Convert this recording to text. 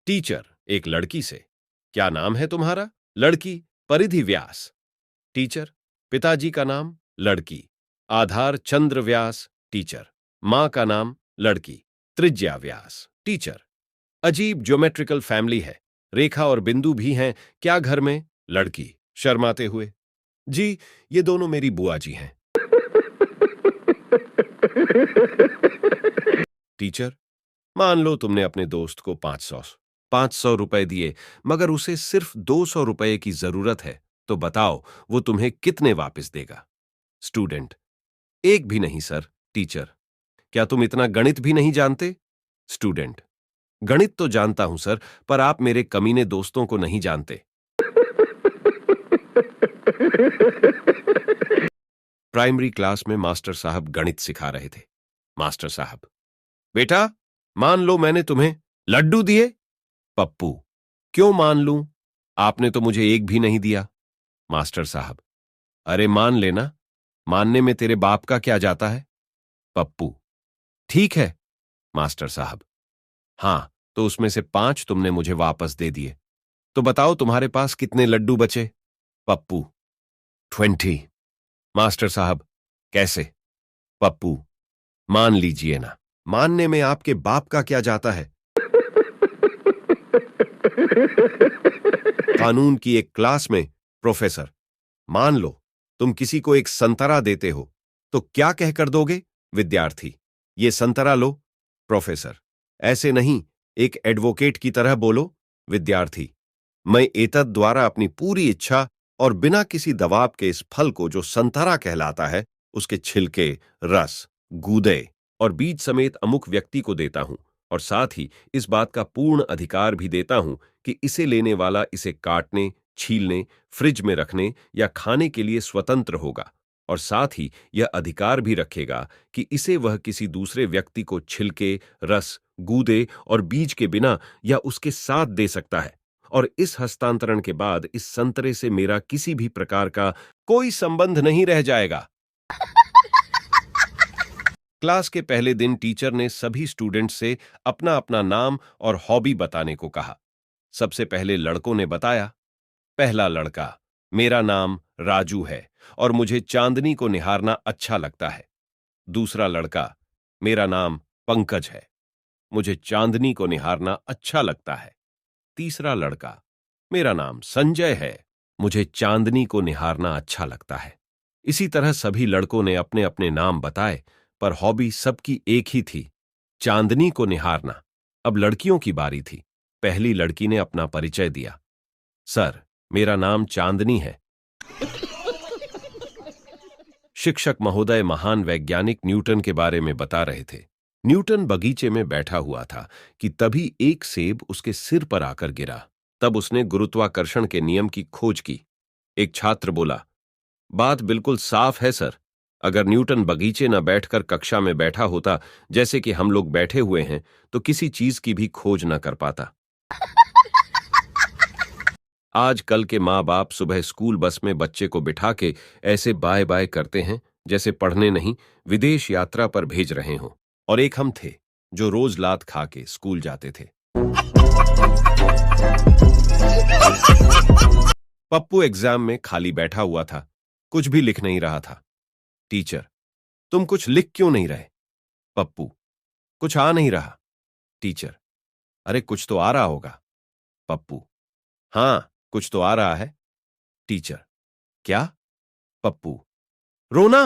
Teacher एक लड़की से, क्या नाम है तुम्हारा? लड़की, परिधि व्यास। टीचर, पिताजी का नाम? लड़की, आधार चंद्र व्यास। टीचर, मां का नाम? लड़की, त्रिज्या व्यास। टीचर, अजीब ज्योमेट्रिकल फैमिली है, रेखा और बिंदु भी हैं क्या घर में? लड़की, शर्माते हुए, जी, ये दोनों मेरी बुआ जी हैं। टीचर, मान लो तुमने अपने दोस्त को 500 रुपए दिए, मगर उसे सिर्फ 200 रुपए की जरूरत है, तो बताओ वो तुम्हें कितने वापस देगा? स्टूडेंट, एक भी नहीं सर। टीचर, क्या तुम इतना गणित भी नहीं जानते? स्टूडेंट, गणित तो जानता हूं सर, पर आप मेरे कमीने दोस्तों को नहीं जानते। प्राइमरी क्लास में मास्टर साहब गणित सिखा रहे थे। मास्टर साहब, बेटा, मान लो मैंने तुम्हें लड्डू दिए। पप्पू, क्यों मान लूं? आपने तो मुझे एक भी नहीं दिया। मास्टर साहब, अरे मान लेना, मानने में तेरे बाप का क्या जाता है? पप्पू, ठीक है। मास्टर साहब, हां, तो उसमें से 5 तुमने मुझे वापस दे दिए, तो बताओ तुम्हारे पास कितने लड्डू बचे? पप्पू, 20। मास्टर साहब, कैसे? पप्पू, मान लीजिए ना, मानने में आपके बाप का क्या जाता है? कानून की एक क्लास में प्रोफेसर, मान लो तुम किसी को एक संतरा देते हो, तो क्या कहकर दोगे? विद्यार्थी, ये संतरा लो। प्रोफेसर, ऐसे नहीं, एक एडवोकेट की तरह बोलो। विद्यार्थी, मैं एतद द्वारा अपनी पूरी इच्छा और बिना किसी दबाव के इस फल को जो संतरा कहलाता है, उसके छिलके, रस, गूदे और बीज समेत अमुक व्यक्ति को देता हूं, और साथ ही इस बात का पूर्ण अधिकार भी देता हूं कि इसे लेने वाला इसे काटने, छीलने, फ्रिज में रखने या खाने के लिए स्वतंत्र होगा, और साथ ही यह अधिकार भी रखेगा कि इसे वह किसी दूसरे व्यक्ति को छिलके, रस, गूदे और बीज के बिना या उसके साथ दे सकता है, और इस हस्तांतरण के बाद इस संतरे से मेरा किसी भी प्रकार का कोई संबंध नहीं रह जाएगा। क्लास के पहले दिन टीचर ने सभी स्टूडेंट्स से अपना अपना नाम और हॉबी बताने को कहा। सबसे पहले लड़कों ने बताया। पहला लड़का, मेरा नाम राजू है और मुझे चांदनी को निहारना अच्छा लगता है। दूसरा लड़का, मेरा नाम पंकज है, मुझे चांदनी को निहारना अच्छा लगता है। तीसरा लड़का, मेरा नाम संजय है, मुझे चांदनी को निहारना अच्छा लगता है। इसी तरह सभी लड़कों ने अपने अपने नाम बताए, पर हॉबी सबकी एक ही थी, चांदनी को निहारना। अब लड़कियों की बारी थी। पहली लड़की ने अपना परिचय दिया। सर, मेरा नाम चांदनी है। शिक्षक महोदय महान वैज्ञानिक न्यूटन के बारे में बता रहे थे। न्यूटन बगीचे में बैठा हुआ था कि तभी एक सेब उसके सिर पर आकर गिरा। तब उसने गुरुत्वाकर्षण के नियम की खोज की। एक छात्र बोला, बात बिल्कुल साफ है सर, अगर न्यूटन बगीचे न बैठकर कक्षा में बैठा होता जैसे कि हम लोग बैठे हुए हैं, तो किसी चीज की भी खोज न कर पाता। आज कल के माँ बाप सुबह स्कूल बस में बच्चे को बिठा के ऐसे बाय बाय करते हैं जैसे पढ़ने नहीं, विदेश यात्रा पर भेज रहे हों। और एक हम थे जो रोज लात खा के स्कूल जाते थे। पप्पू एग्जाम में खाली बैठा हुआ था, कुछ भी लिख नहीं रहा था। टीचर, तुम कुछ लिख क्यों नहीं रहे? पप्पू, कुछ आ नहीं रहा। टीचर, अरे कुछ तो आ रहा होगा। पप्पू, हाँ, कुछ तो आ रहा है। टीचर, क्या? पप्पू, रोना।